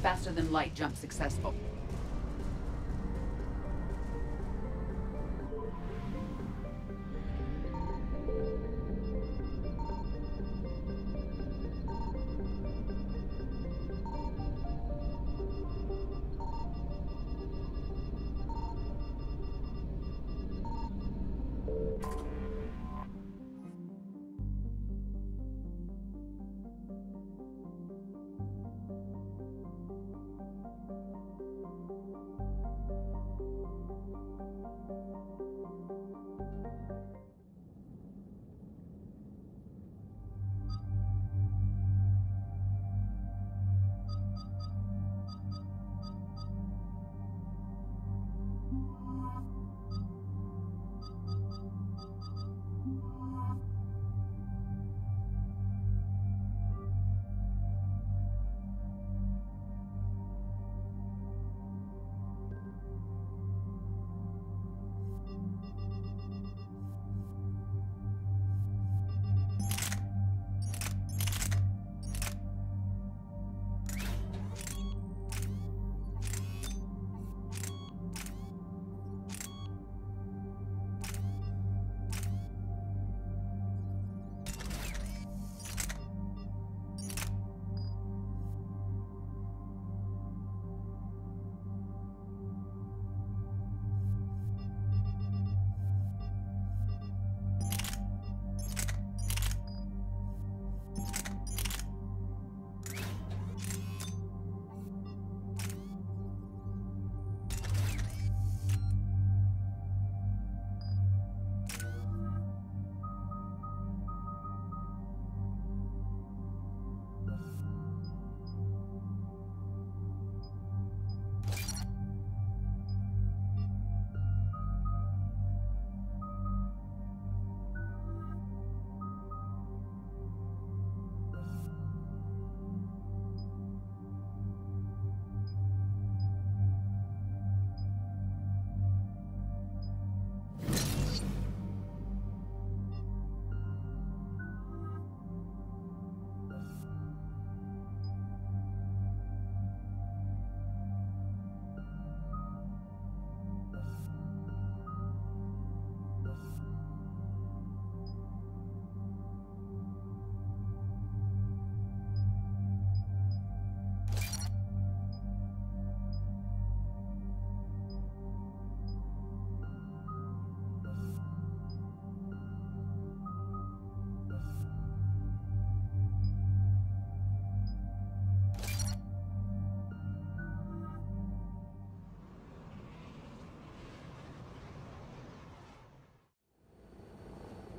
Faster than light jump successful.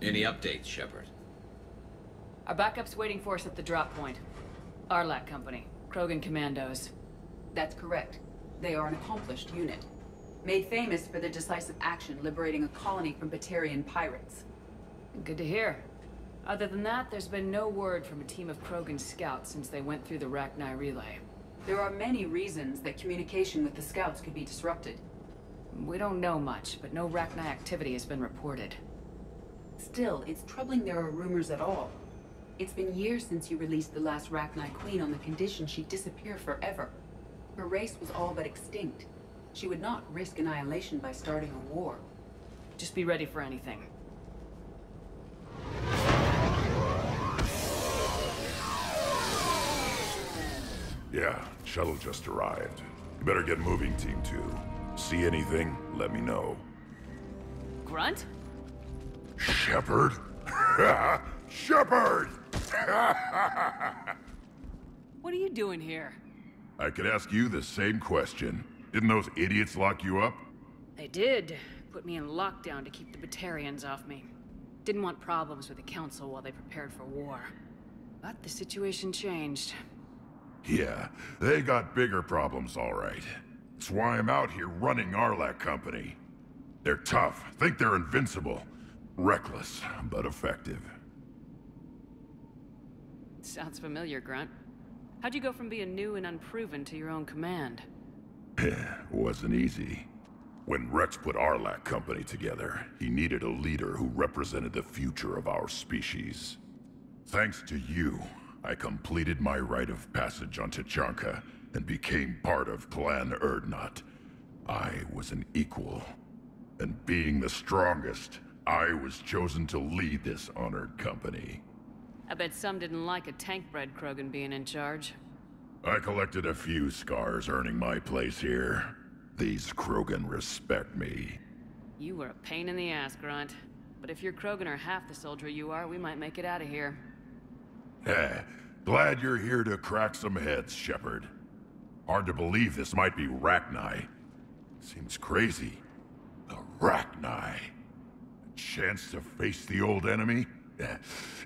Any updates, Shepard? Our backup's waiting for us at the drop point. Arlac Company, Krogan Commandos. That's correct. They are an accomplished unit. Made famous for their decisive action liberating a colony from Batarian pirates. Good to hear. Other than that, there's been no word from a team of Krogan scouts since they went through the Rachni relay. There are many reasons that communication with the scouts could be disrupted. We don't know much, but no Rachni activity has been reported. Still, it's troubling there are rumors at all. It's been years since you released the last Rachni Queen on the condition she'd disappear forever. Her race was all but extinct. She would not risk annihilation by starting a war. Just be ready for anything. Yeah, shuttle just arrived. You better get moving, Team 2. See anything, let me know. Grunt? Shepard? Shepard! What are you doing here? I could ask you the same question. Didn't those idiots lock you up? They did. Put me in lockdown to keep the Batarians off me. Didn't want problems with the Council while they prepared for war. But the situation changed. Yeah, they got bigger problems, all right. That's why I'm out here running Arlac Company. They're tough, think they're invincible. Reckless, but effective. Sounds familiar, Grunt. How'd you go from being new and unproven to your own command? Wasn't easy. When Rex put Arlac Company together, he needed a leader who represented the future of our species. Thanks to you, I completed my rite of passage on Tachanka and became part of Clan Erdnot. I was an equal. And being the strongest, I was chosen to lead this honored company. I bet some didn't like a tank-bred Krogan being in charge. I collected a few scars earning my place here. These Krogan respect me. You were a pain in the ass, Grunt. But if your Krogan are half the soldier you are, we might make it out of here. Glad you're here to crack some heads, Shepard. Hard to believe this might be Rachni. Seems crazy. The Rachni. A chance to face the old enemy?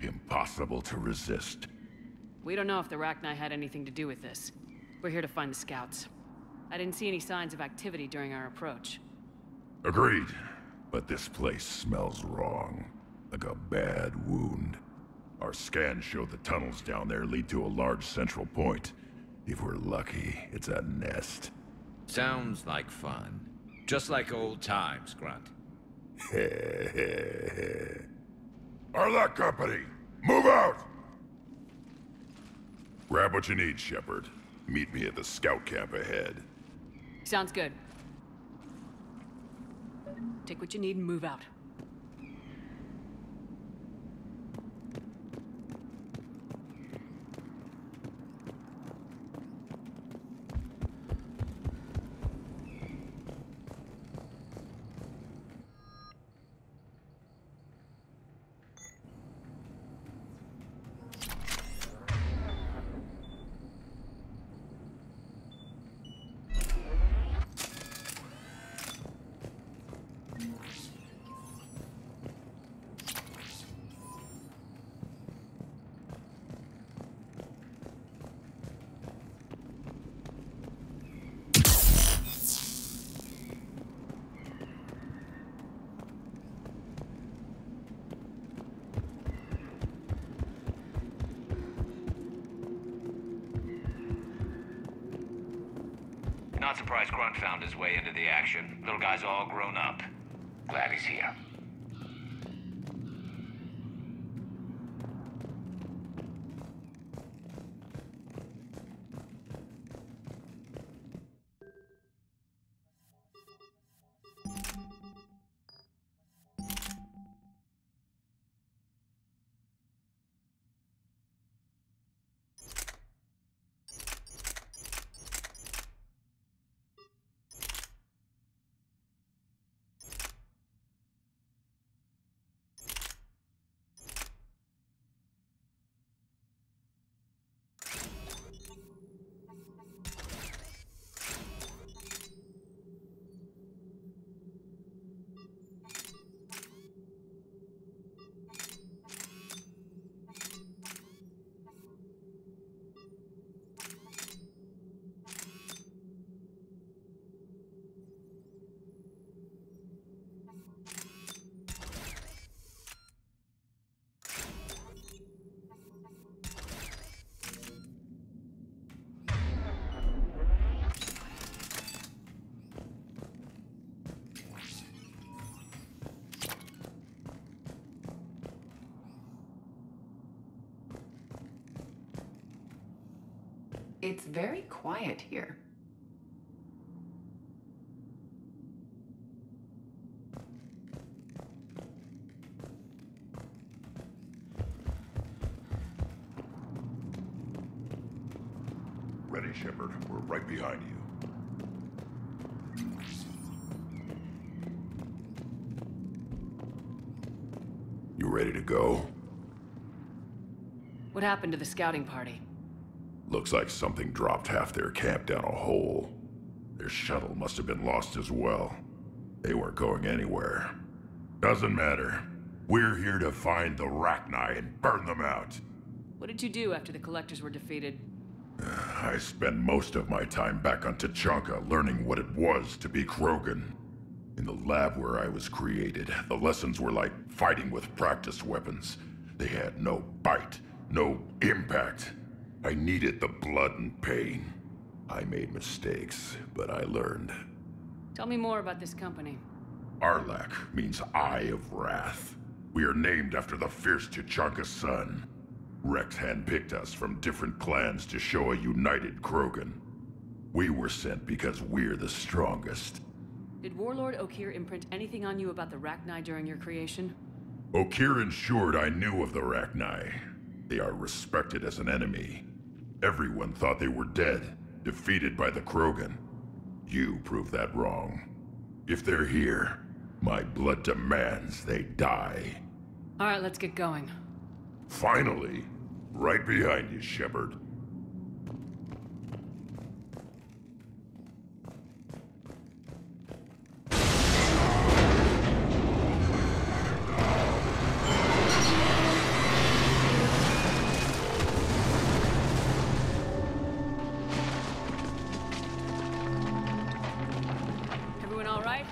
Impossible to resist. We don't know if the Rachni had anything to do with this. We're here to find the scouts. I didn't see any signs of activity during our approach. Agreed. But this place smells wrong. Like a bad wound. Our scans show the tunnels down there lead to a large central point. If we're lucky, it's a nest. Sounds like fun. Just like old times, Grunt. Arlec Company, move out! Grab what you need, Shepard. Meet me at the scout camp ahead. Sounds good. Take what you need and move out. Not surprised Grunt found his way into the action. Little guy's all grown up. Glad he's here. It's very quiet here. Ready, Shepard. We're right behind you. You ready to go? What happened to the scouting party? Looks like something dropped half their camp down a hole. Their shuttle must have been lost as well. They weren't going anywhere. Doesn't matter. We're here to find the Rachni and burn them out. What did you do after the Collectors were defeated? I spent most of my time back on Tuchanka learning what it was to be Krogan. In the lab where I was created, the lessons were like fighting with practice weapons. They had no bite, no impact. I needed the blood and pain. I made mistakes, but I learned. Tell me more about this company. Arlec means Eye of Wrath. We are named after the fierce Tuchanka sun. Rex handpicked us from different clans to show a united Krogan. We were sent because we're the strongest. Did Warlord Okeer imprint anything on you about the Rachni during your creation? Okeer ensured I knew of the Rachni. They are respected as an enemy. Everyone thought they were dead, defeated by the Krogan. You prove that wrong. If they're here, my blood demands they die. Alright, let's get going. Finally! Right behind you, Shepard. Everyone alright?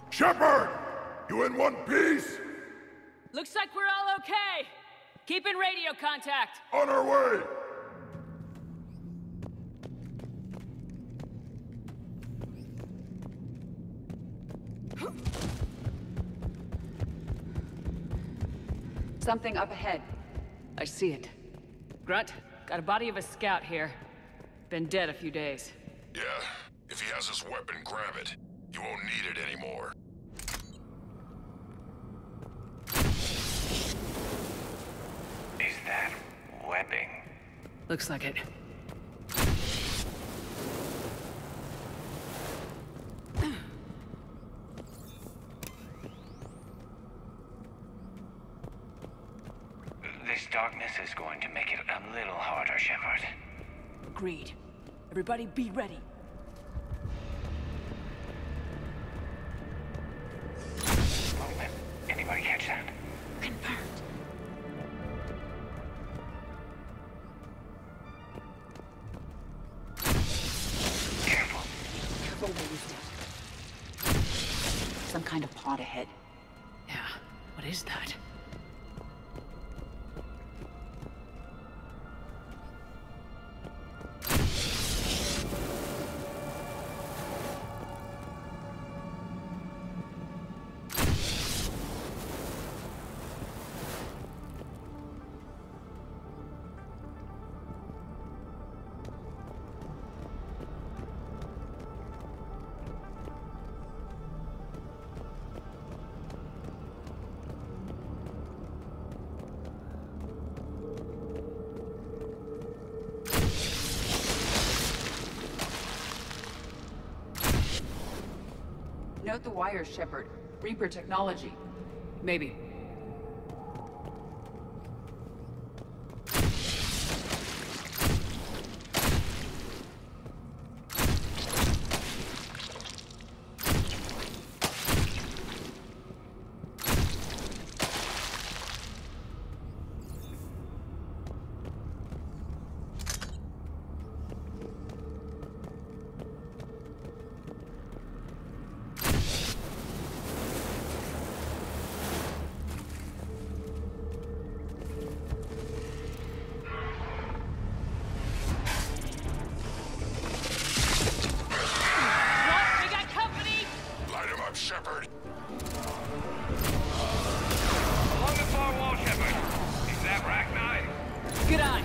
Shepard! You in one piece? Looks like we're all okay! Keep in radio contact! On our way! Something up ahead. I see it. Grunt, got a body of a scout here. Been dead a few days. Yeah, if he has his weapon, grab it. You won't need it anymore. Is that webbing? Looks like it. This darkness is going to make it a little harder, Shepard. Agreed. Everybody be ready. Movement. Anybody catch that? Confirmed. Careful. Careful where you step. Some kind of pod ahead. Yeah, what is that? Note the wires, Shepard. Reaper technology. Maybe. Shepard. Along the far wall, Shepard. Is that Rachni? Good eye.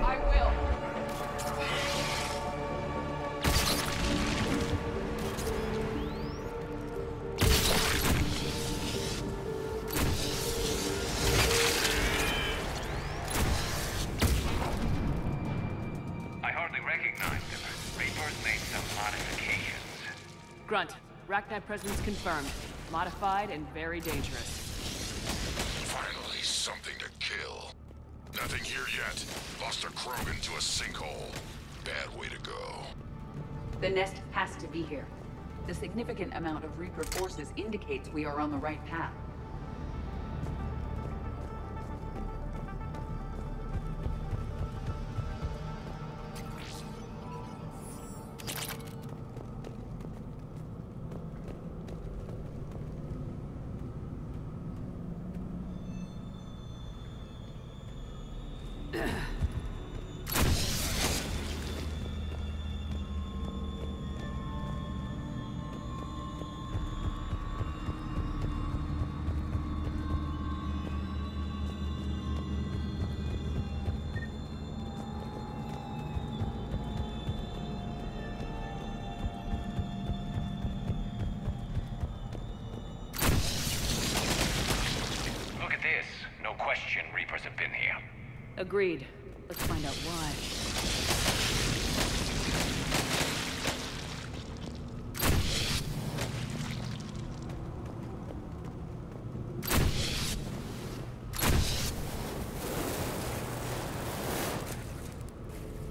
I will. I hardly recognize him. Reaper's made some modifications. Grunt, Rachni presence confirmed. Modified and very dangerous. Finally, something to kill. Nothing here yet. Lost a Krogan to a sinkhole. Bad way to go. The nest has to be here. The significant amount of Reaper forces indicates we are on the right path. Look at this. No question Reapers have been here. Agreed. Let's find out why.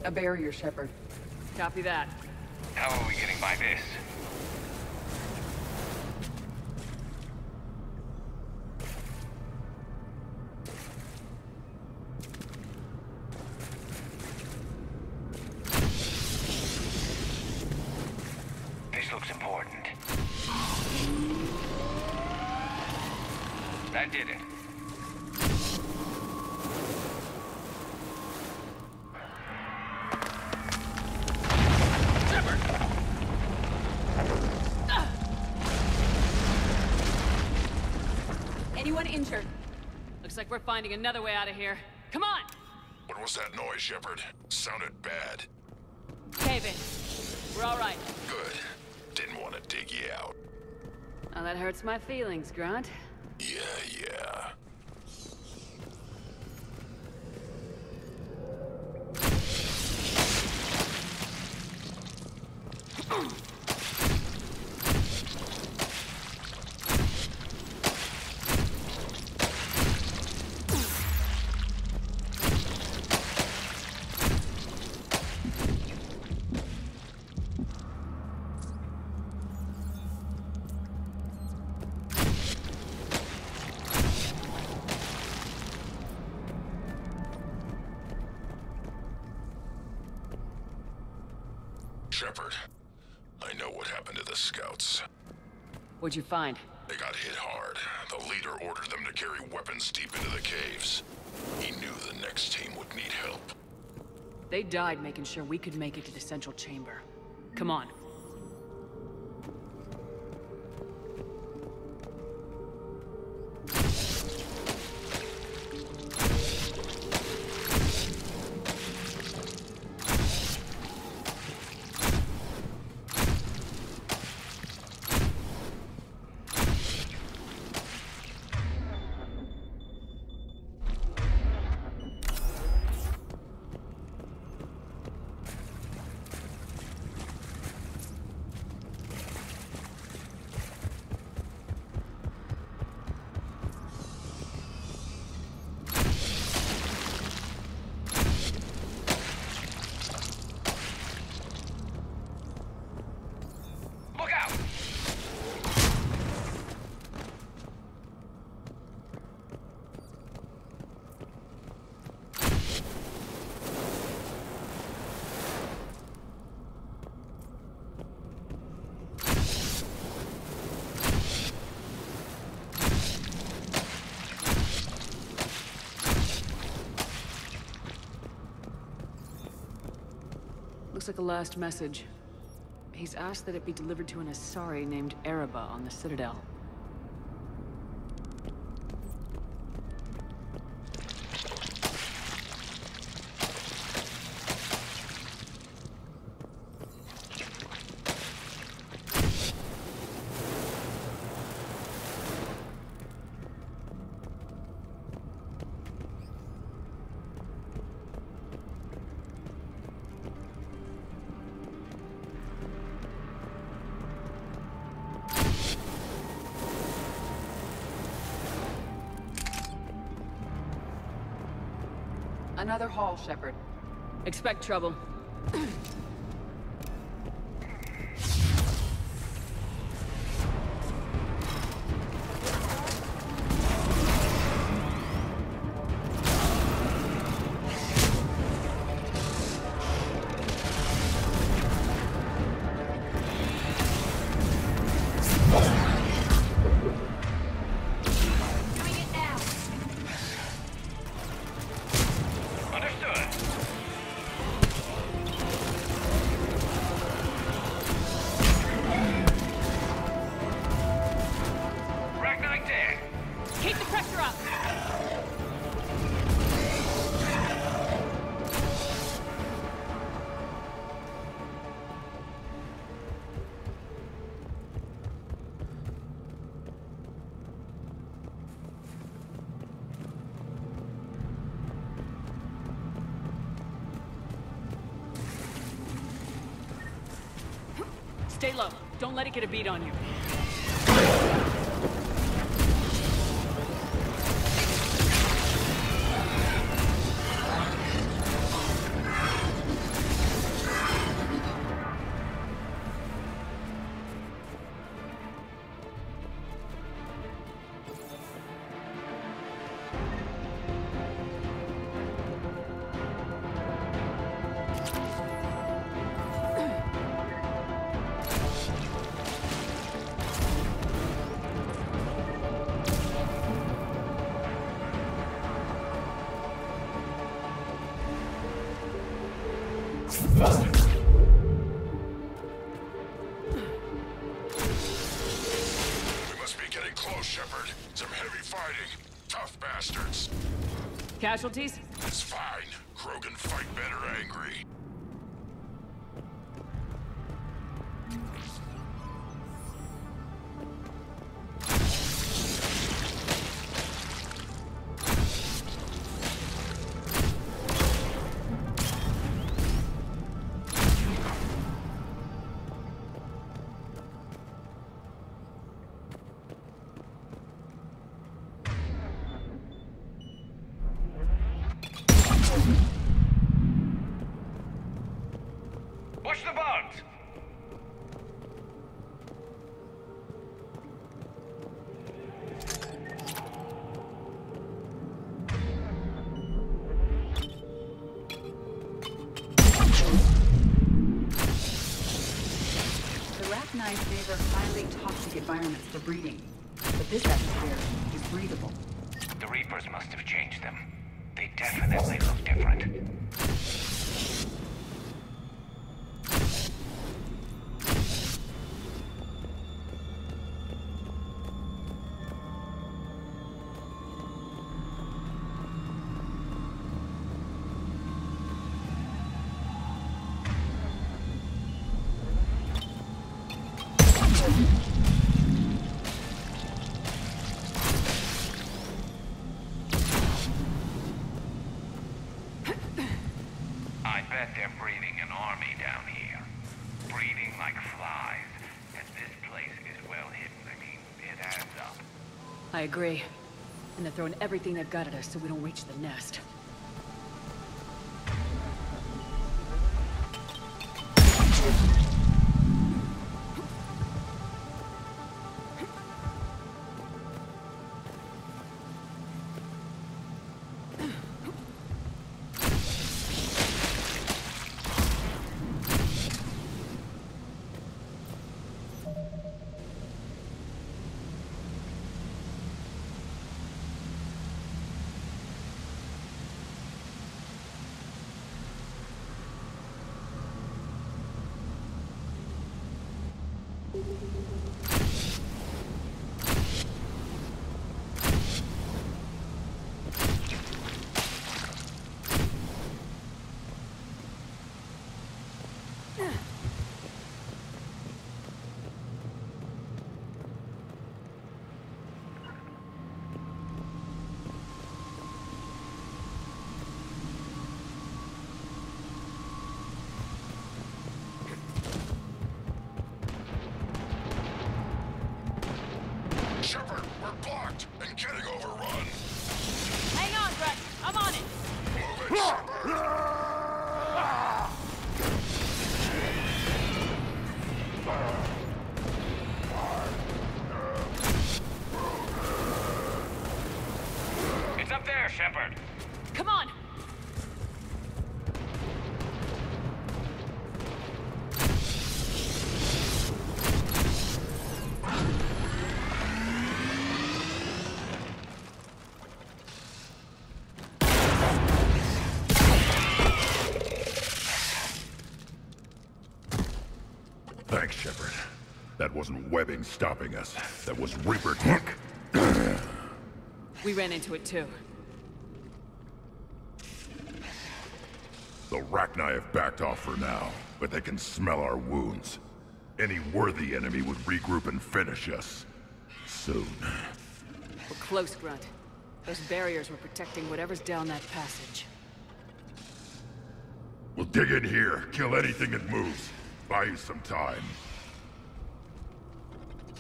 A barrier, Shepard. Copy that. How are we getting by this? This looks important. That did it. Anyone injured? Looks like we're finding another way out of here. Come on! What was that noise, Shepard? Sounded bad. Cave in. We're all right. Good. Didn't want to dig you out. Oh, that hurts my feelings, Grunt. Yeah, yeah. Shepard, I know what happened to the scouts. What'd you find? They got hit hard. The leader ordered them to carry weapons deep into the caves. He knew the next team would need help. They died making sure we could make it to the central chamber. Come on. Look out! Looks like a last message. He's asked that it be delivered to an Asari named Ereba on the Citadel. Another hall, Shepard. Expect trouble. Understood. Stay low. Don't let it get a beat on you. We must be getting close, Shepard. Some heavy fighting. Tough bastards. Casualties? It's fine. Krogan fight better angry. Push the bugs! The Arachnids favor highly toxic environments for breeding, but this atmosphere is breathable. The Reapers must have changed them. They definitely look different. I bet they're breeding an army down here. Breeding like flies. And this place is well hidden. I mean, it adds up. I agree. And they're throwing everything they've got at us so we don't reach the nest. Shepard, we're blocked and getting overrun. Hang on, Brett. I'm on it. Move it, Shepard. It's up there, Shepard. Come on. Thanks, Shepard. That wasn't webbing stopping us. That was Reaper tech. We ran into it too. The Arachni have backed off for now, but they can smell our wounds. Any worthy enemy would regroup and finish us. Soon. We're close, Grunt. Those barriers were protecting whatever's down that passage. We'll dig in here, kill anything that moves. Buy you some time.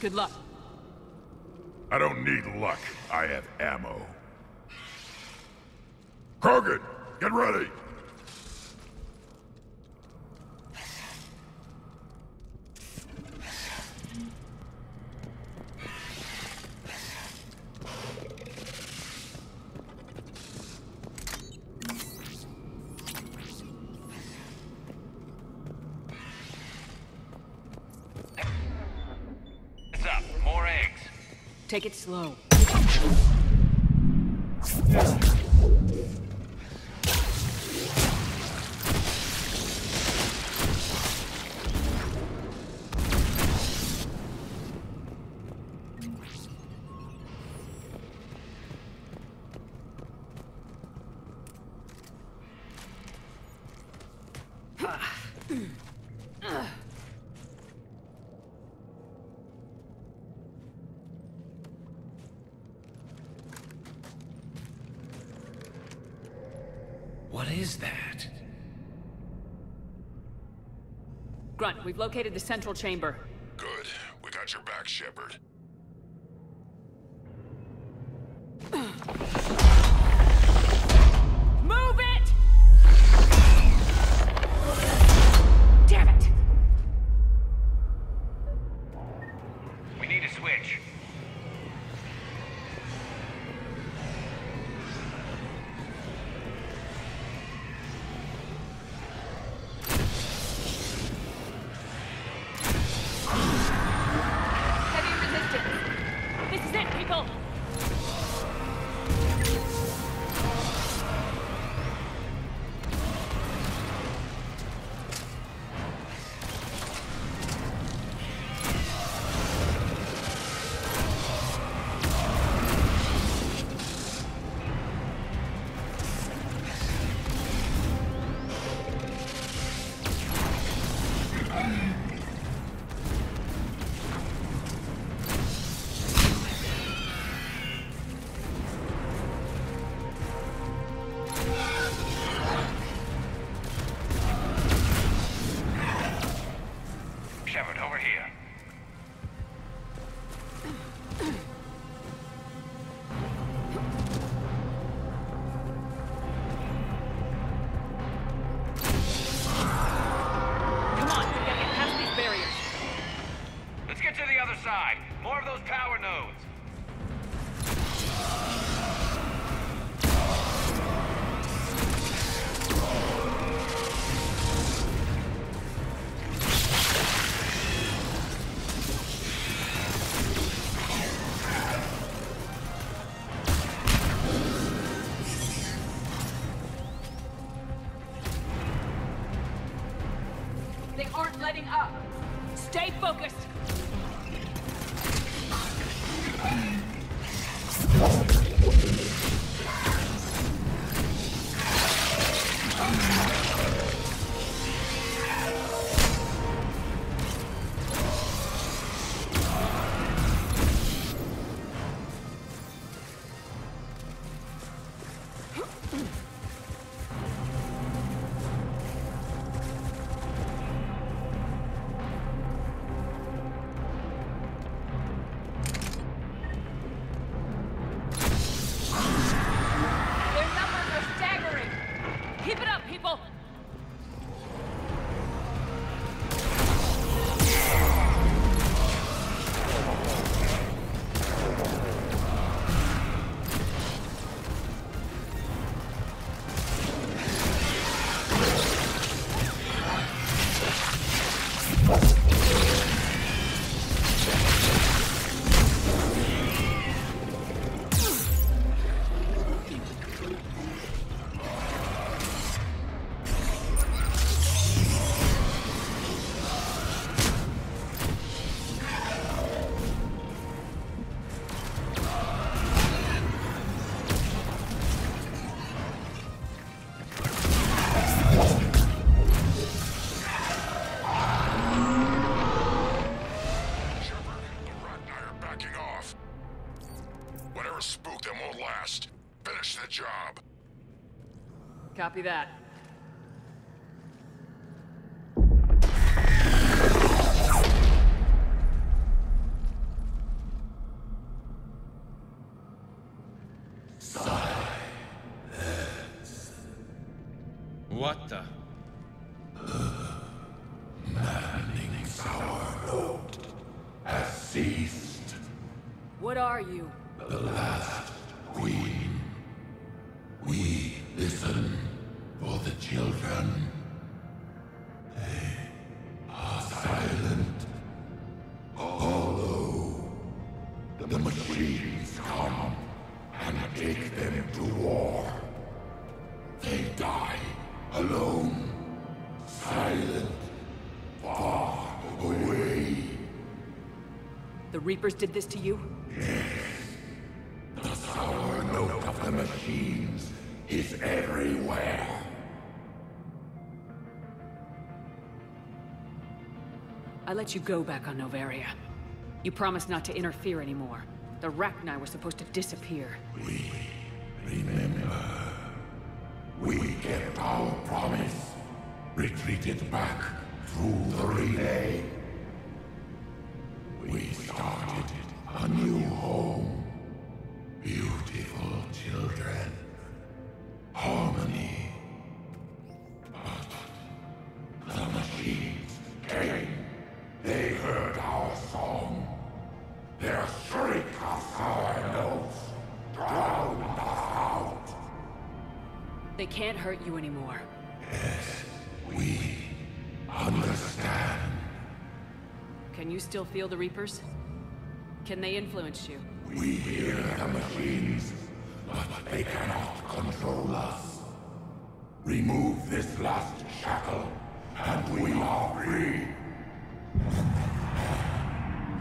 Good luck. I don't need luck. I have ammo. Krogan, get ready! What's up? More eggs. Take it slow. What is that? Grunt, we've located the central chamber. Good. We got your back, Shepard. Move it! Damn it! We need a switch. Heavy resistance. This is it, people! Shepard, over here. Come on, we gotta get past these barriers. Let's get to the other side. More of those power nodes. They aren't letting up. Stay focused. Their numbers are staggering. Keep it up, people. job. Copy that. What the? Maddening's our note has ceased. What are you? The last queen. We listen for the children. They are silent, hollow. The machines come and take them to war. They die alone, silent, far away. The Reapers did this to you? The sour note of the machines is everywhere. I let you go back on Novaria. You promised not to interfere anymore. The Rachni were supposed to disappear. We remember. We kept our promise. Retreated back through the relay. We started a new home. Beautiful children. Harmony. But the machines came. They heard our song. Their shriek of sour notes drowned us out. They can't hurt you anymore. Yes, we understand. Can you still feel the Reapers? Can they influence you? We hear the machines, but they cannot control us. Remove this last shackle, and we are free.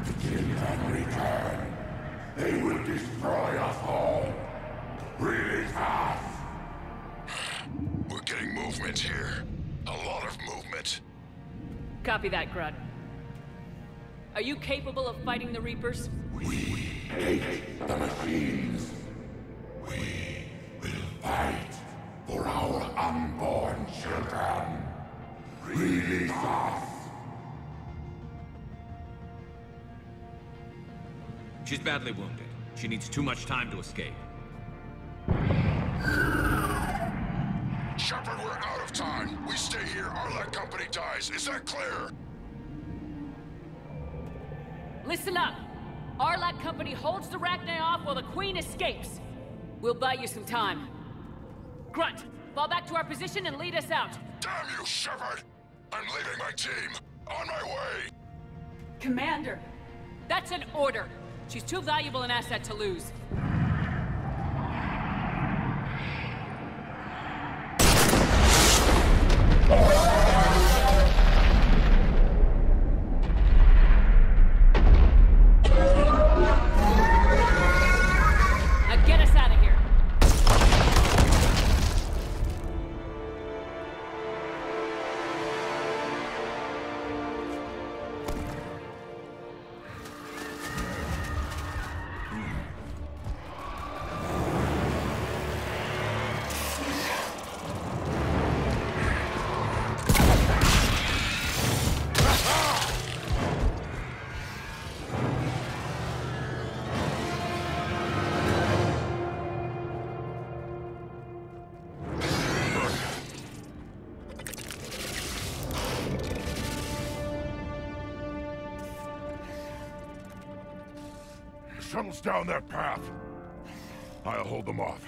The children return. They will destroy us all. Release us! We're getting movement here. A lot of movement. Copy that, Grunt. Are you capable of fighting the Reapers? We hate the machines. We will fight for our unborn children. Release us! She's badly wounded. She needs too much time to escape. Shepard, we're out of time. We stay here, Arlec Company dies. Is that clear? Listen up! Arlec Company holds the Rachni off while the Queen escapes. We'll buy you some time. Grunt, fall back to our position and lead us out. Damn you, Shepard! I'm leaving my team. On my way! Commander! That's an order. She's too valuable an asset to lose. Now get us out of here. Shuttle's down that path. I'll hold them off.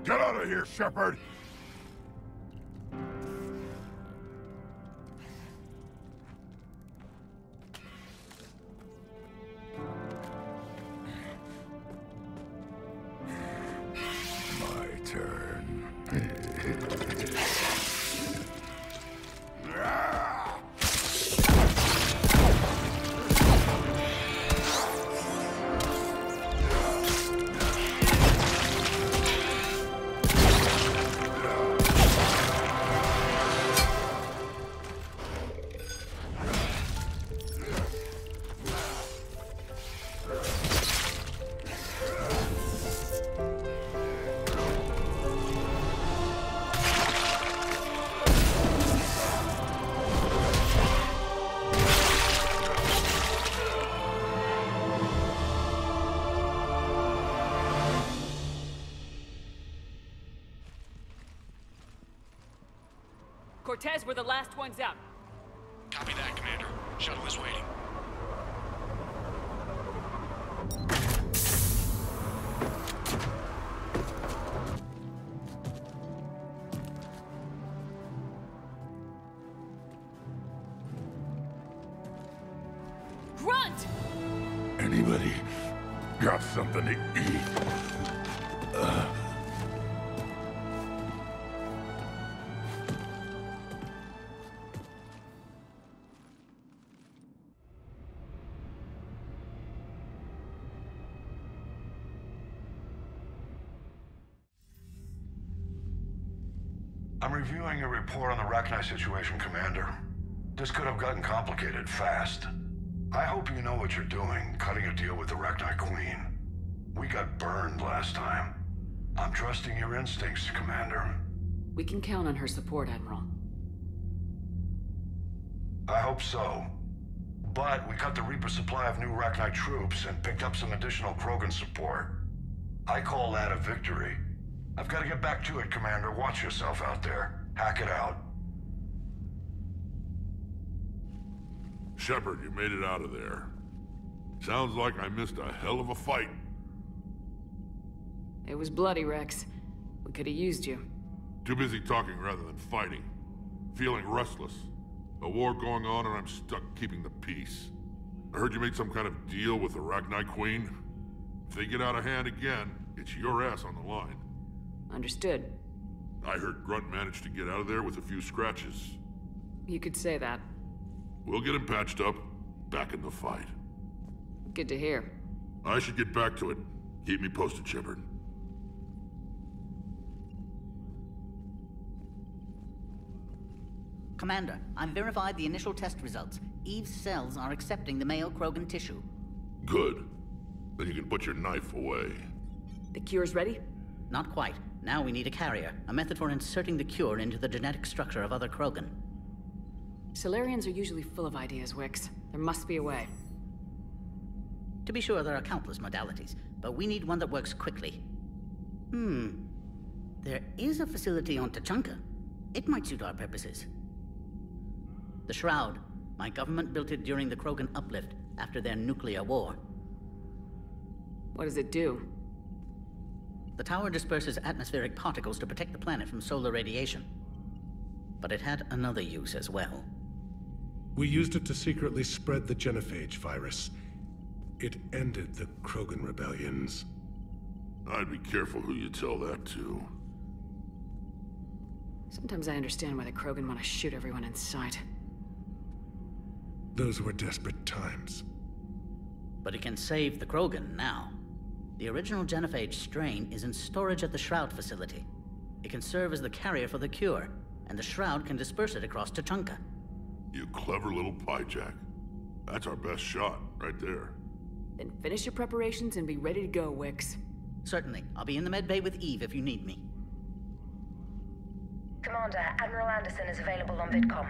Get out of here, Shepard! My turn. Cortez were the last ones out. Copy that, Commander. Shuttle is waiting. Grunt! Anybody got something to eat? I'm reviewing your report on the Rachni situation, Commander. This could have gotten complicated fast. I hope you know what you're doing, cutting a deal with the Rachni Queen. We got burned last time. I'm trusting your instincts, Commander. We can count on her support, Admiral. I hope so. But we cut the Reaper supply of new Rachni troops and picked up some additional Krogan support. I call that a victory. I've got to get back to it, Commander. Watch yourself out there. Hack it out. Shepard, you made it out of there. Sounds like I missed a hell of a fight. It was bloody, Rex. We could have used you. Too busy talking rather than fighting. Feeling restless. A war going on and I'm stuck keeping the peace. I heard you made some kind of deal with the Rachni Queen. If they get out of hand again, it's your ass on the line. Understood. I heard Grunt managed to get out of there with a few scratches. You could say that. We'll get him patched up, back in the fight. Good to hear. I should get back to it. Keep me posted, Shepard. Commander, I've verified the initial test results. Eve's cells are accepting the male Krogan tissue. Good. Then you can put your knife away. The cure's ready? Not quite. Now we need a carrier, a method for inserting the cure into the genetic structure of other Krogan. Solarians are usually full of ideas, Wix. There must be a way. To be sure, there are countless modalities, but we need one that works quickly. There is a facility on Tachanka. It might suit our purposes. The Shroud. My government built it during the Krogan uplift, after their nuclear war. What does it do? The tower disperses atmospheric particles to protect the planet from solar radiation. But it had another use as well. We used it to secretly spread the genophage virus. It ended the Krogan rebellions. I'd be careful who you tell that to. Sometimes I understand why the Krogan want to shoot everyone in sight. Those were desperate times. But it can save the Krogan now. The original genophage strain is in storage at the Shroud facility. It can serve as the carrier for the cure, and the Shroud can disperse it across Tachanka. You clever little piejack. That's our best shot, right there. Then finish your preparations and be ready to go, Wix. Certainly. I'll be in the med bay with Eve if you need me. Commander, Admiral Anderson is available on VidCom.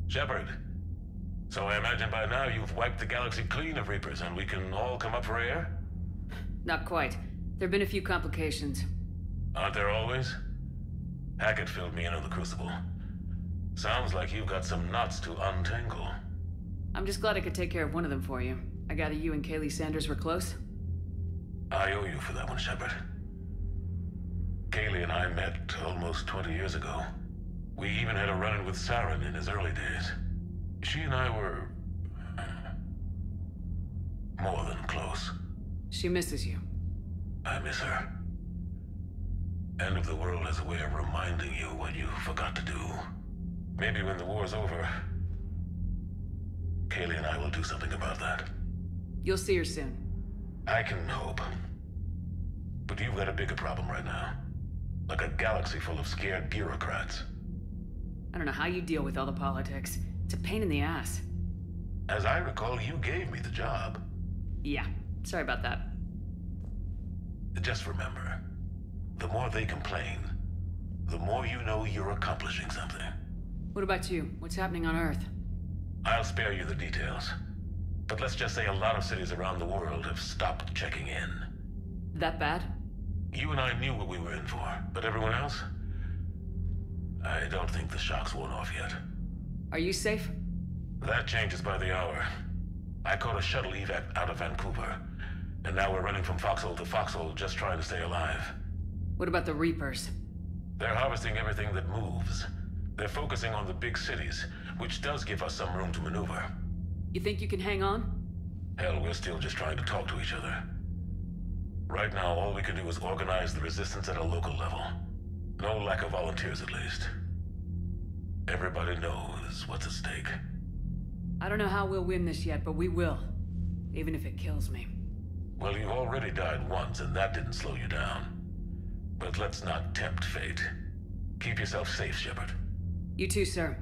Shepard. So I imagine by now you've wiped the galaxy clean of Reapers and we can all come up for air? Not quite. There've been a few complications. Aren't there always? Hackett filled me in on the Crucible. Sounds like you've got some knots to untangle. I'm just glad I could take care of one of them for you. I gather you and Kaylee Sanders were close? I owe you for that one, Shepard. Kaylee and I met almost 20 years ago. We even had a run-in with Saren in his early days. She and I were... more than close. She misses you. I miss her. End of the world has a way of reminding you what you forgot to do. Maybe when the war's over, Kaylee and I will do something about that. You'll see her soon. I can hope. But you've got a bigger problem right now. Like a galaxy full of scared bureaucrats. I don't know how you deal with all the politics. It's a pain in the ass. As I recall, you gave me the job. Yeah, sorry about that. Just remember, the more they complain, the more you know you're accomplishing something. What about you? What's happening on Earth? I'll spare you the details. But let's just say a lot of cities around the world have stopped checking in. That bad? You and I knew what we were in for, but everyone else? I don't think the shock's worn off yet. Are you safe? That changes by the hour. I caught a shuttle evac out of Vancouver, and now we're running from foxhole to foxhole just trying to stay alive. What about the Reapers? They're harvesting everything that moves. They're focusing on the big cities, which does give us some room to maneuver. You think you can hang on? Hell, we're still just trying to talk to each other. Right now, all we can do is organize the resistance at a local level. No lack of volunteers, at least. Everybody knows what's at stake. I don't know how we'll win this yet, but we will. Even if it kills me. Well, you already died once, and that didn't slow you down. But let's not tempt fate. Keep yourself safe, Shepard. You too, sir.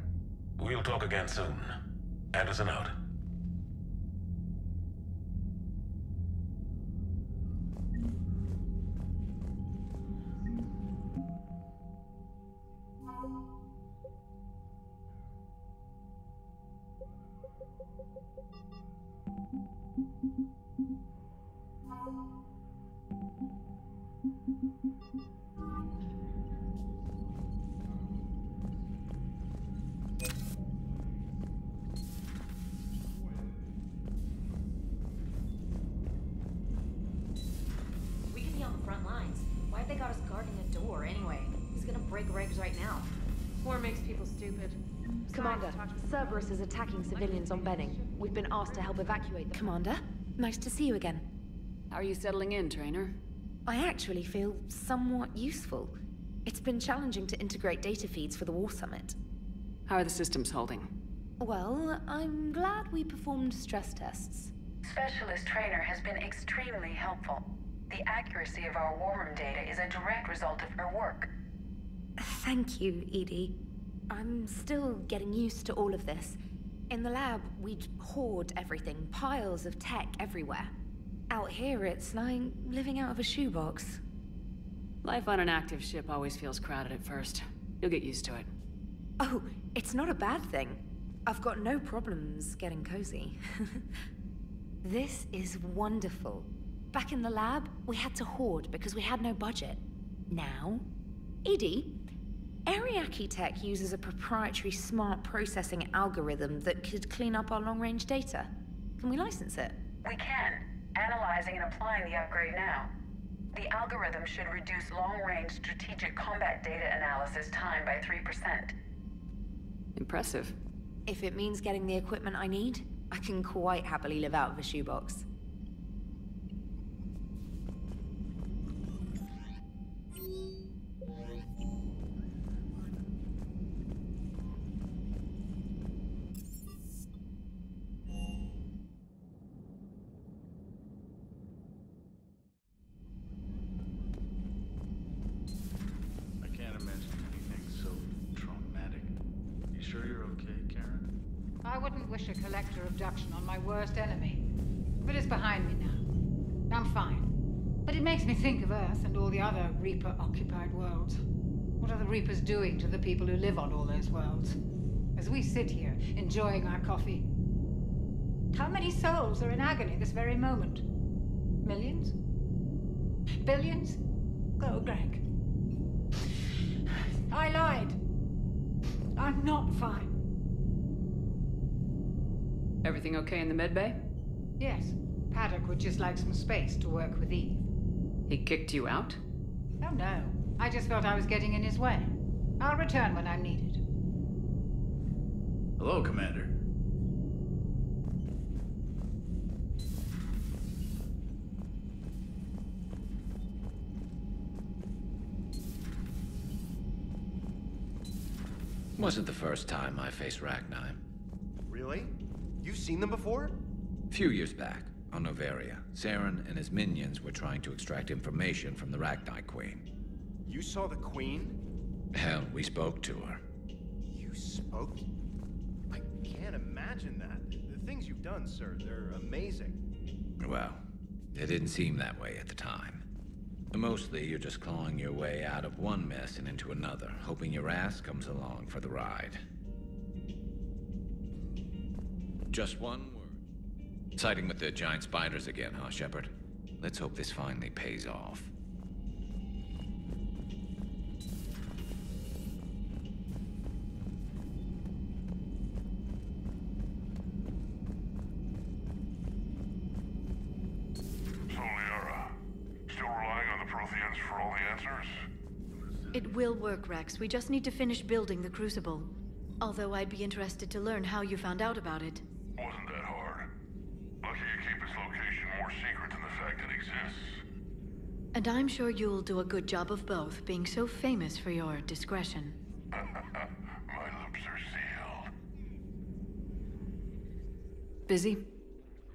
We'll talk again soon. Anderson out. We could be on the front lines. Why'd they got us guarding a door anyway? He's gonna break regs right now. War makes people stupid. Commander, Cerberus is attacking civilians on Benning. We've been asked to help evacuate them. Commander, nice to see you again. How are you settling in, Trainer? I actually feel somewhat useful. It's been challenging to integrate data feeds for the War Summit. How are the systems holding? Well, I'm glad we performed stress tests. Specialist Trainer has been extremely helpful. The accuracy of our war room data is a direct result of her work. Thank you, Edie. I'm still getting used to all of this. In the lab, we'd hoard everything, piles of tech everywhere. Out here, it's like living out of a shoebox. Life on an active ship always feels crowded at first. You'll get used to it. Oh, it's not a bad thing. I've got no problems getting cozy. This is wonderful. Back in the lab, we had to hoard because we had no budget. Now, Edie, Ariake Tech uses a proprietary smart processing algorithm that could clean up our long-range data. Can we license it? We can. Analyzing and applying the upgrade now. The algorithm should reduce long-range strategic combat data analysis time by 3%. Impressive. If it means getting the equipment I need, I can quite happily live out of a shoebox. I wouldn't wish a collector abduction on my worst enemy. But it's behind me now. I'm fine. But it makes me think of Earth and all the other Reaper-occupied worlds. What are the Reapers doing to the people who live on all those worlds? As we sit here, enjoying our coffee. How many souls are in agony this very moment? Millions? Billions? Go, Greg. I lied. I'm not fine. Everything okay in the medbay? Yes. Paddock would just like some space to work with Eve. He kicked you out? Oh no. I just felt I was getting in his way. I'll return when I'm needed. Hello, Commander. Wasn't the first time I faced Ragni. Really? You've seen them before? A few years back, on Novaria, Saren and his minions were trying to extract information from the Ragni Queen. You saw the Queen? Hell, we spoke to her. You spoke? I can't imagine that. The things you've done, sir, they're amazing. Well, it didn't seem that way at the time. Mostly, you're just clawing your way out of one mess and into another, hoping your ass comes along for the ride. Just one word. Siding with the giant spiders again, huh, Shepard? Let's hope this finally pays off. So, Liara, still relying on the Protheans for all the answers? It will work, Rex. We just need to finish building the Crucible. Although I'd be interested to learn how you found out about it. Wasn't that hard. Lucky you keep its location more secret than the fact it exists. And I'm sure you'll do a good job of both, being so famous for your discretion. My lips are sealed. Busy?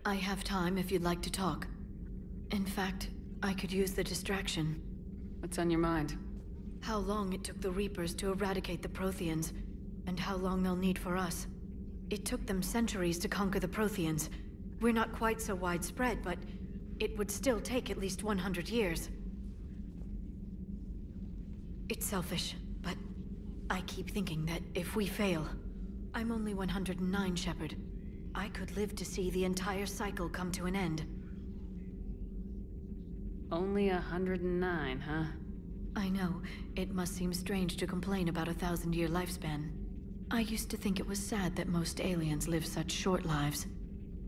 I have time if you'd like to talk. In fact, I could use the distraction. What's on your mind? How long it took the Reapers to eradicate the Protheans, and how long they'll need for us. It took them centuries to conquer the Protheans. We're not quite so widespread, but it would still take at least 100 years. It's selfish, but I keep thinking that if we fail... I'm only 109, Shepard. I could live to see the entire cycle come to an end. Only 109, huh? I know. It must seem strange to complain about a 1,000-year lifespan. I used to think it was sad that most aliens live such short lives.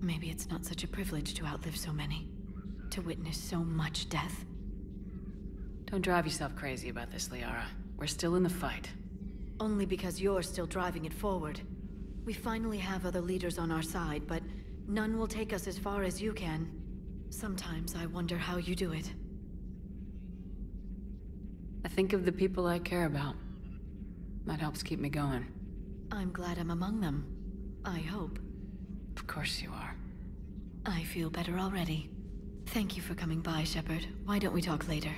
Maybe it's not such a privilege to outlive so many. To witness so much death. Don't drive yourself crazy about this, Liara. We're still in the fight. Only because you're still driving it forward. We finally have other leaders on our side, but none will take us as far as you can. Sometimes I wonder how you do it. I think of the people I care about. That helps keep me going. I'm glad I'm among them. I hope. Of course you are. I feel better already. Thank you for coming by, Shepard. Why don't we talk later?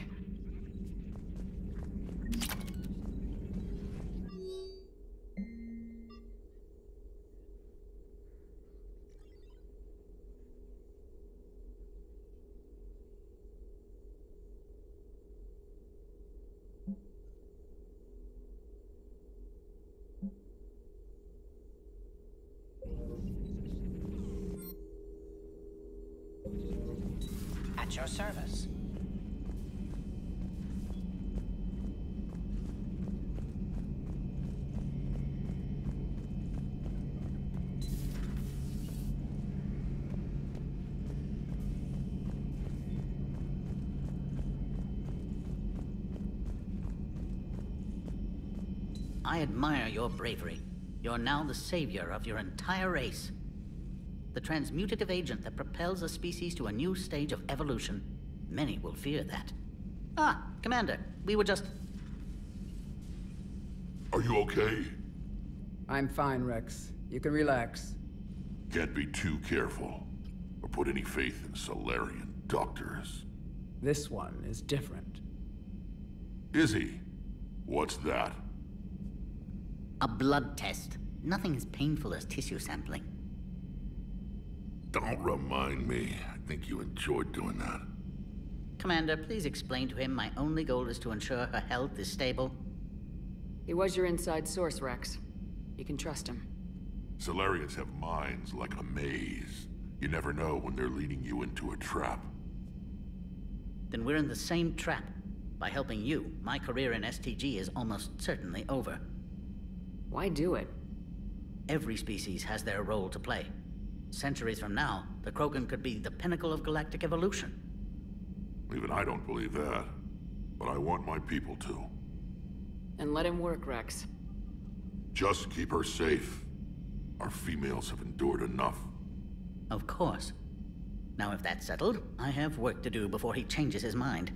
At your service. I admire your bravery. You're now the savior of your entire race. The transmutative agent that propels a species to a new stage of evolution. Many will fear that. Ah, Commander, we were just... Are you okay? I'm fine, Rex. You can relax. Can't be too careful, or put any faith in Solarian doctors. This one is different. Is he? What's that? A blood test. Nothing as painful as tissue sampling. Don't remind me. I think you enjoyed doing that. Commander, please explain to him my only goal is to ensure her health is stable. He was your inside source, Rex. You can trust him. Solarians have minds like a maze. You never know when they're leading you into a trap. Then we're in the same trap. By helping you, my career in STG is almost certainly over. Why do it? Every species has their role to play. Centuries from now, the Krogan could be the pinnacle of galactic evolution. Even I don't believe that. But I want my people to. And let him work, Rex. Just keep her safe. Our females have endured enough. Of course. Now if that's settled, I have work to do before he changes his mind.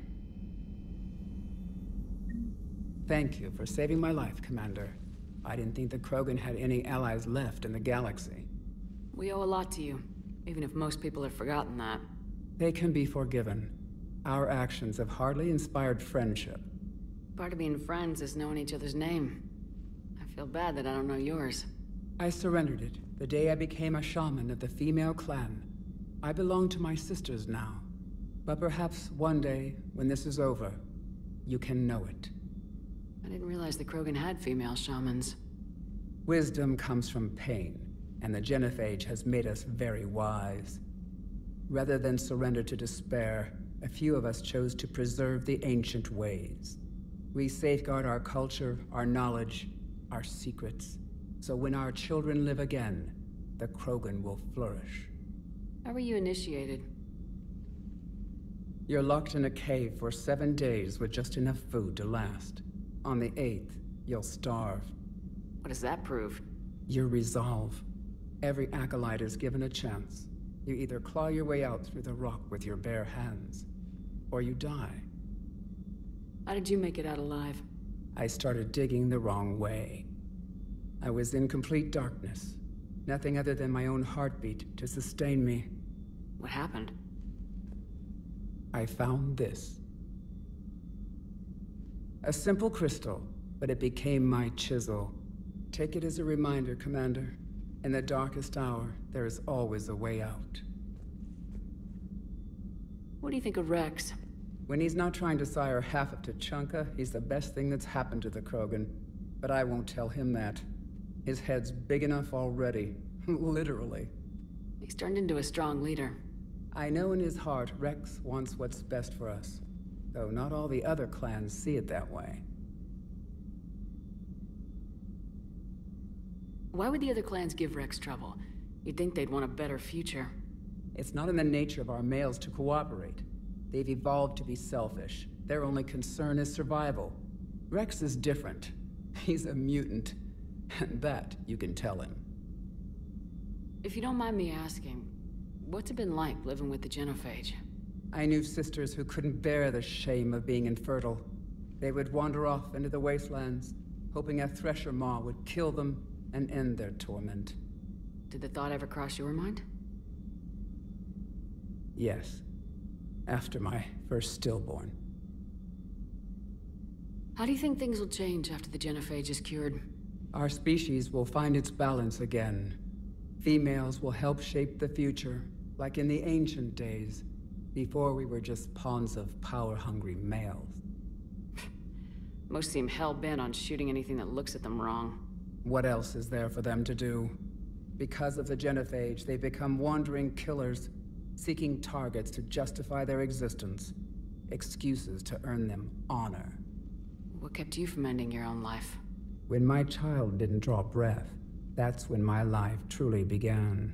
Thank you for saving my life, Commander. I didn't think the Krogan had any allies left in the galaxy. We owe a lot to you, even if most people have forgotten that. They can be forgiven. Our actions have hardly inspired friendship. Part of being friends is knowing each other's name. I feel bad that I don't know yours. I surrendered it the day I became a shaman of the female clan. I belong to my sisters now. But perhaps one day, when this is over, you can know it. I didn't realize the Krogan had female shamans. Wisdom comes from pain. and the genophage has made us very wise. Rather than surrender to despair, a few of us chose to preserve the ancient ways. We safeguard our culture, our knowledge, our secrets, so when our children live again, the Krogan will flourish. How were you initiated? You're locked in a cave for 7 days with just enough food to last. On the 8th, you'll starve. What does that prove? Your resolve. Every acolyte is given a chance. You either claw your way out through the rock with your bare hands, or you die. How did you make it out alive? I started digging the wrong way. I was in complete darkness. Nothing other than my own heartbeat to sustain me. What happened? I found this. A simple crystal, but it became my chisel. Take it as a reminder, Commander. In the darkest hour, there is always a way out. What do you think of Rex? When he's not trying to sire half of Tuchanka, he's the best thing that's happened to the Krogan. But I won't tell him that. His head's big enough already. Literally. He's turned into a strong leader. I know in his heart Rex wants what's best for us. Though not all the other clans see it that way. Why would the other clans give Rex trouble? You'd think they'd want a better future. It's not in the nature of our males to cooperate. They've evolved to be selfish. Their only concern is survival. Rex is different. He's a mutant. And that you can tell him. If you don't mind me asking, what's it been like living with the genophage? I knew sisters who couldn't bear the shame of being infertile. They would wander off into the wastelands, hoping a thresher maw would kill them and end their torment. Did the thought ever cross your mind? Yes. After my first stillborn. How do you think things will change after the genophage is cured? Our species will find its balance again. Females will help shape the future, like in the ancient days, before we were just pawns of power-hungry males. Most seem hell-bent on shooting anything that looks at them wrong. What else is there for them to do? Because of the genophage, they become wandering killers, seeking targets to justify their existence, excuses to earn them honor. What kept you from ending your own life? When my child didn't draw breath, that's when my life truly began.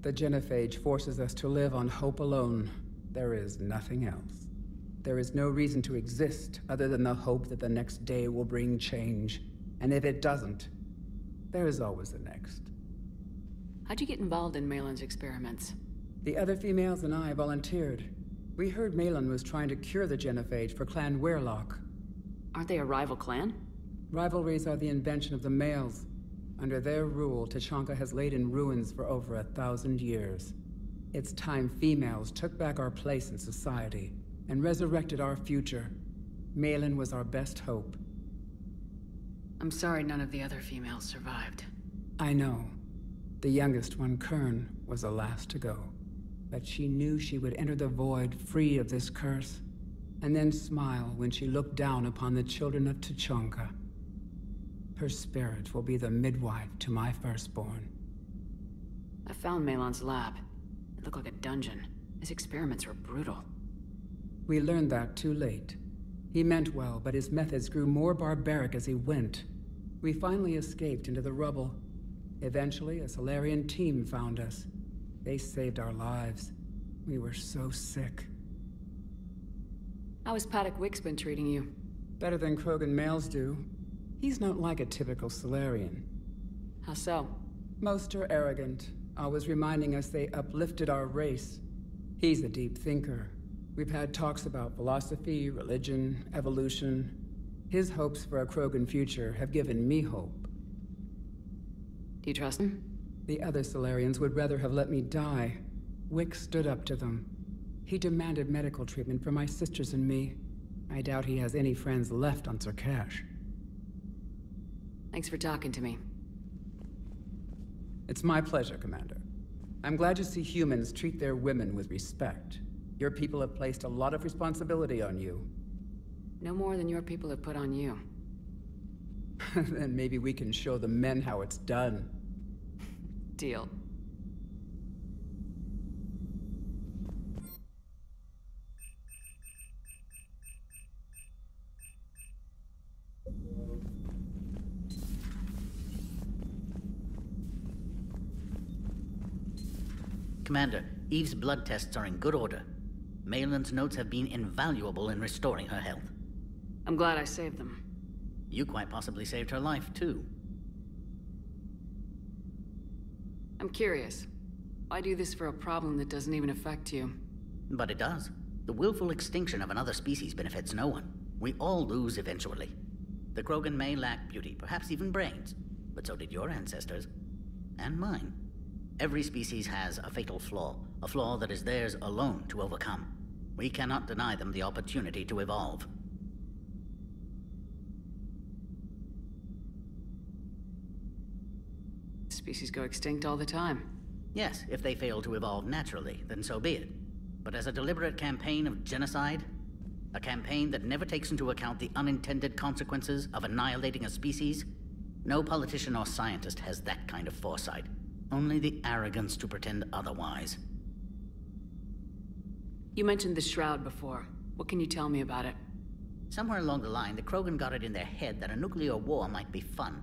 The genophage forces us to live on hope alone. There is nothing else. There is no reason to exist other than the hope that the next day will bring change. And if it doesn't, there is always the next. How'd you get involved in Malin's experiments? The other females and I volunteered. We heard Malin was trying to cure the genophage for Clan Weirlock. Aren't they a rival clan? Rivalries are the invention of the males. Under their rule, Tuchanka has laid in ruins for over 1,000 years. It's time females took back our place in society and resurrected our future. Malin was our best hope. I'm sorry none of the other females survived. I know. The youngest one, Kern, was the last to go. But she knew she would enter the void free of this curse, and then smile when she looked down upon the children of Tuchanka. Her spirit will be the midwife to my firstborn. I found Malin's lab. It looked like a dungeon. His experiments were brutal. We learned that too late. He meant well, but his methods grew more barbaric as he went. We finally escaped into the rubble. Eventually, a Solarian team found us. They saved our lives. We were so sick. How has Paddock Wick's been treating you? Better than Krogan males do. He's not like a typical Solarian. How so? Most are arrogant, always reminding us they uplifted our race. He's a deep thinker. We've had talks about philosophy, religion, evolution. His hopes for a Krogan future have given me hope. Do you trust him? The other Solarians would rather have let me die. Wick stood up to them. He demanded medical treatment for my sisters and me. I doubt he has any friends left on Sarkash. Thanks for talking to me. It's my pleasure, Commander. I'm glad to see humans treat their women with respect. Your people have placed a lot of responsibility on you. No more than your people have put on you. Then maybe we can show the men how it's done. Deal. Commander, Eve's blood tests are in good order. Malin's notes have been invaluable in restoring her health. I'm glad I saved them. You quite possibly saved her life, too. I'm curious. Why do this for a problem that doesn't even affect you? But it does. The willful extinction of another species benefits no one. We all lose eventually. The Krogan may lack beauty, perhaps even brains, but so did your ancestors. And mine. Every species has a fatal flaw, a flaw that is theirs alone to overcome. We cannot deny them the opportunity to evolve. Species go extinct all the time. Yes, if they fail to evolve naturally, then so be it. But as a deliberate campaign of genocide, a campaign that never takes into account the unintended consequences of annihilating a species, no politician or scientist has that kind of foresight. Only the arrogance to pretend otherwise. You mentioned the Shroud before. What can you tell me about it? Somewhere along the line, the Krogan got it in their head that a nuclear war might be fun.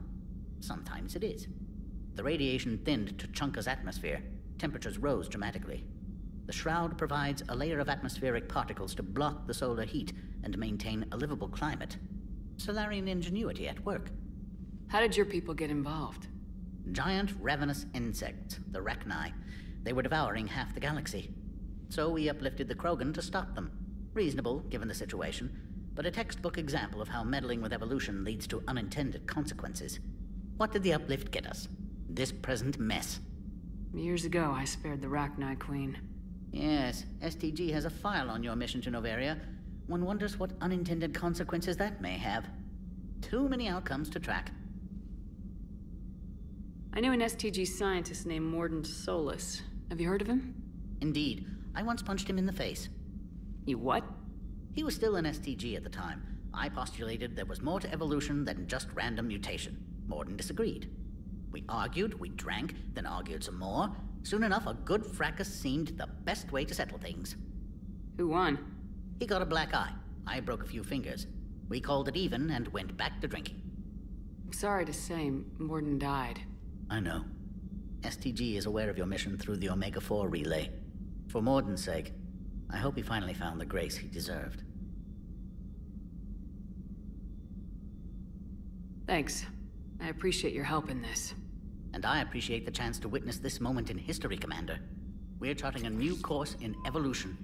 Sometimes it is. The radiation thinned to Chunka's atmosphere. Temperatures rose dramatically. The Shroud provides a layer of atmospheric particles to block the solar heat and maintain a livable climate. Solarian ingenuity at work. How did your people get involved? Giant ravenous insects, the Rachni. They were devouring half the galaxy. So we uplifted the Krogan to stop them. Reasonable, given the situation, but a textbook example of how meddling with evolution leads to unintended consequences. What did the uplift get us? This present mess. Years ago, I spared the Rachni Queen. Yes, STG has a file on your mission to Noveria. One wonders what unintended consequences that may have. Too many outcomes to track. I knew an STG scientist named Mordin Solus. Have you heard of him? Indeed. I once punched him in the face. You what? He was still an STG at the time. I postulated there was more to evolution than just random mutation. Mordin disagreed. We argued, we drank, then argued some more. Soon enough, a good fracas seemed the best way to settle things. Who won? He got a black eye. I broke a few fingers. We called it even and went back to drinking. I'm sorry to say, Mordin died. I know. STG is aware of your mission through the Omega-4 relay. For Mordin's sake, I hope he finally found the grace he deserved. Thanks. I appreciate your help in this. And I appreciate the chance to witness this moment in history, Commander. We're charting a new course in evolution.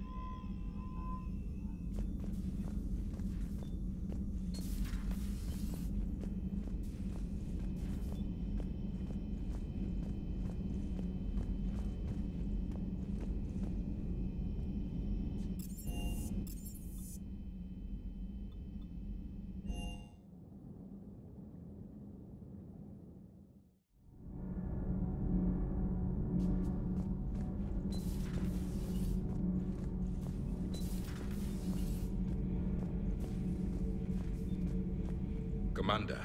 Commander,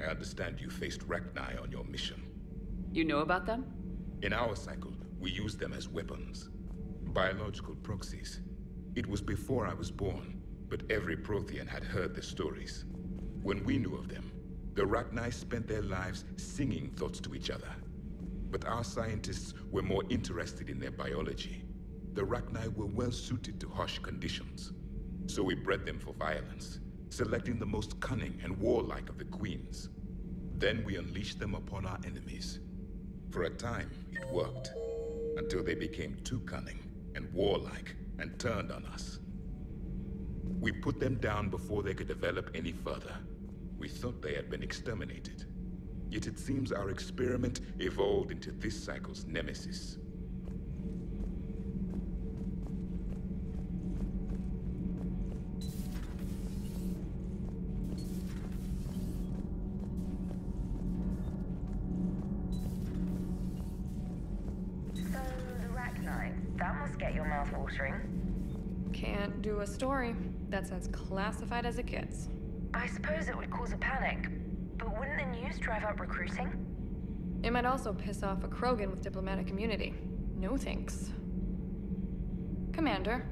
I understand you faced Rachni on your mission. You know about them? In our cycle, we use them as weapons. Biological proxies. It was before I was born, but every Prothean had heard the stories. When we knew of them, the Rachni spent their lives singing thoughts to each other. But our scientists were more interested in their biology. The Rachni were well suited to harsh conditions. So we bred them for violence, selecting the most cunning and warlike of the queens. Then we unleashed them upon our enemies. For a time, it worked, until they became too cunning and warlike and turned on us. We put them down before they could develop any further. We thought they had been exterminated. Yet it seems our experiment evolved into this cycle's nemesis. Get your mouth watering. Can't do a story. That's as classified as it gets. I suppose it would cause a panic, but wouldn't the news drive up recruiting? It might also piss off a Krogan with diplomatic immunity. No thanks. Commander.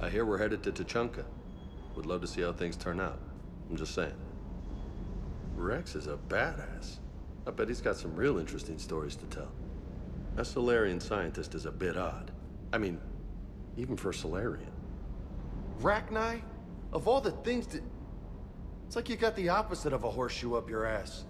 I hear we're headed to Tuchanka. Would love to see how things turn out. I'm just saying. Rex is a badass. I bet he's got some real interesting stories to tell. A Solarian scientist is a bit odd. I mean, even for a Solarian. Rachni? Of all the things that... It's like you got the opposite of a horseshoe up your ass.